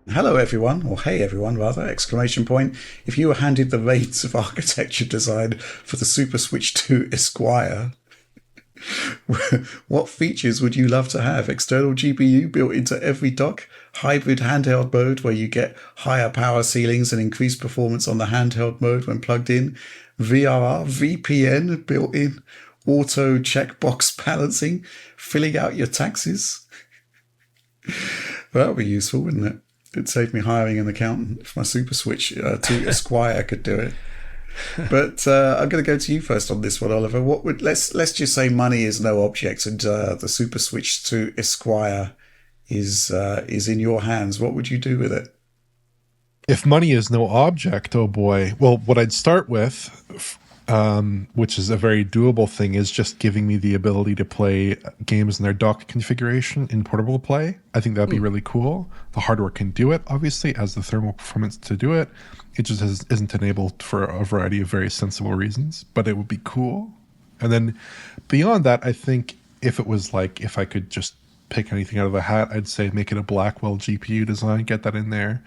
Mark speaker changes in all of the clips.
Speaker 1: Hello everyone, or hey everyone rather, exclamation point. If you were handed the reins of architecture design for the Super Switch 2 Esquire, what features would you love to have? External GPU built into every dock, hybrid handheld mode where you get higher power ceilings and increased performance on the handheld mode when plugged in, VRR, VPN built in, auto checkbox balancing, filling out your taxes. Well, that would be useful, wouldn't it? It'd save me hiring an accountant if my Super Switch 2 Esquire could do it. But I'm going to go to you first on this one, Oliver. What would let's just say money is no object, and the Super Switch 2 Esquire is in your hands. What would you do with it?
Speaker 2: If money is no object, oh boy. Well, what I'd start with, which is a very doable thing, is just giving me the ability to play games in their dock configuration in portable play. I think that'd be really cool. The hardware can do it, obviously, has the thermal performance to do it. It just isn't enabled for a variety of very sensible reasons, but it would be cool. And then beyond that, I think if it was like, if I could just pick anything out of the hat, I'd say make it a Blackwell GPU design, get that in there.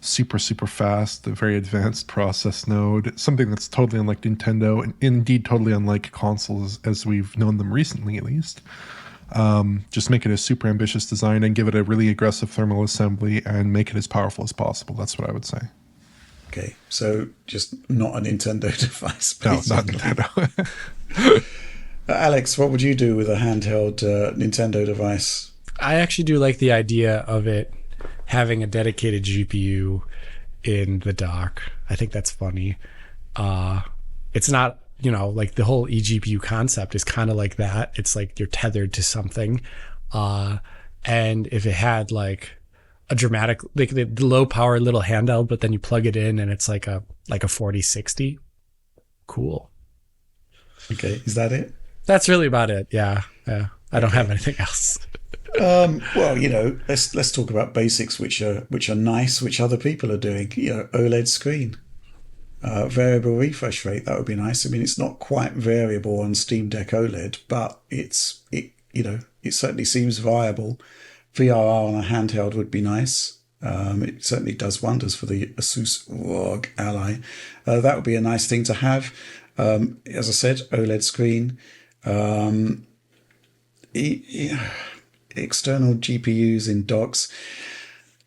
Speaker 2: Super, super fast, a very advanced process node, something that's totally unlike Nintendo, and indeed totally unlike consoles as we've known them recently, at least. Just make it a super ambitious design and give it a really aggressive thermal assembly and make it as powerful as possible. That's what I would say.
Speaker 1: Okay, so just not a Nintendo device,
Speaker 2: No, not
Speaker 1: basically.
Speaker 2: Nintendo.
Speaker 1: Alex, what would you do with a handheld Nintendo device?
Speaker 3: I actually do like the idea of it having a dedicated GPU in the dock. I think that's funny. It's not, like the whole eGPU concept is kind of like that. It's like you're tethered to something. And if it had like a dramatic, like the low power little handheld, but then you plug it in and it's like a 4060. Cool.
Speaker 1: Okay, is that it?
Speaker 3: That's really about it. Yeah. Yeah. I don't have anything else.
Speaker 1: Well, let's talk about basics, which are nice, which other people are doing. OLED screen, variable refresh rate. That would be nice. I mean, it's not quite variable on Steam Deck OLED, but it certainly seems viable. VRR on a handheld would be nice. It certainly does wonders for the Asus ROG Ally. That would be a nice thing to have. As I said, OLED screen. External GPUs in docks.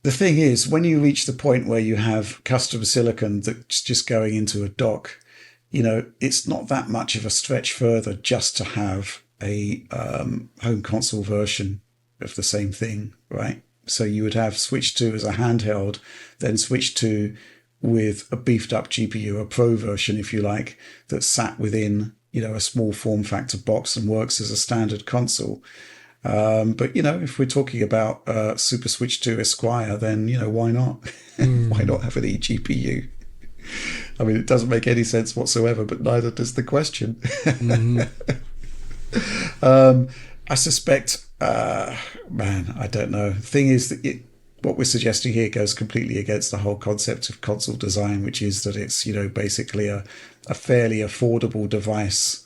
Speaker 1: The thing is, when you reach the point where you have custom silicon that's just going into a dock, it's not that much of a stretch further just to have a home console version of the same thing, right? So you would have Switch 2 as a handheld, then Switch 2 with a beefed up GPU, a pro version, if you like, that sat within, a small form factor box and works as a standard console. But if we're talking about Super Switch 2 Esquire, then why not? Why not have an eGPU? I mean, it doesn't make any sense whatsoever, but neither does the question. I suspect, I don't know. The thing is that what we're suggesting here goes completely against the whole concept of console design, which is that it's basically a fairly affordable device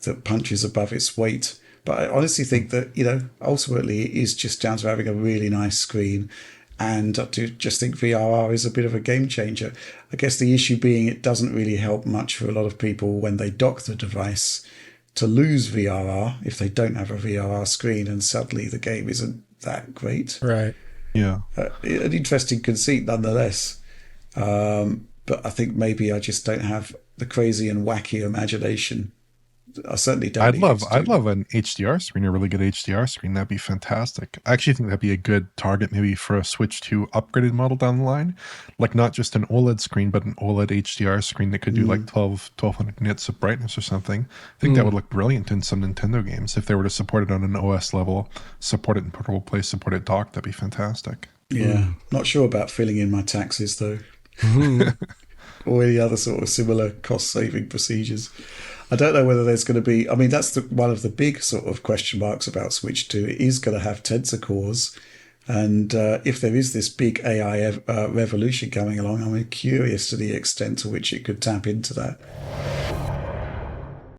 Speaker 1: that punches above its weight. But I honestly think that, ultimately it is just down to having a really nice screen. And I do just think VRR is a bit of a game changer. I guess the issue being it doesn't really help much for a lot of people when they dock the device to lose VRR if they don't have a VRR screen and suddenly the game isn't that great.
Speaker 3: Right.
Speaker 2: Yeah.
Speaker 1: An interesting conceit nonetheless. But I think maybe I just don't have the crazy and wacky imagination. I certainly don't.
Speaker 2: I'd love an HDR screen, a really good HDR screen. That'd be fantastic. I actually think that'd be a good target maybe for a Switch 2 upgraded model down the line. Like not just an OLED screen, but an OLED HDR screen that could do like 1200 nits of brightness or something. I think that would look brilliant in some Nintendo games. If they were to support it on an OS level, support it in portable play, support it docked, that'd be fantastic.
Speaker 1: Yeah. Not sure about filling in my taxes though. Or any other sort of similar cost-saving procedures. I don't know whether there's going to be... I mean, that's one of the big sort of question marks about Switch 2. It is going to have Tensor cores. And if there is this big AI revolution coming along, I'm curious to the extent to which it could tap into that.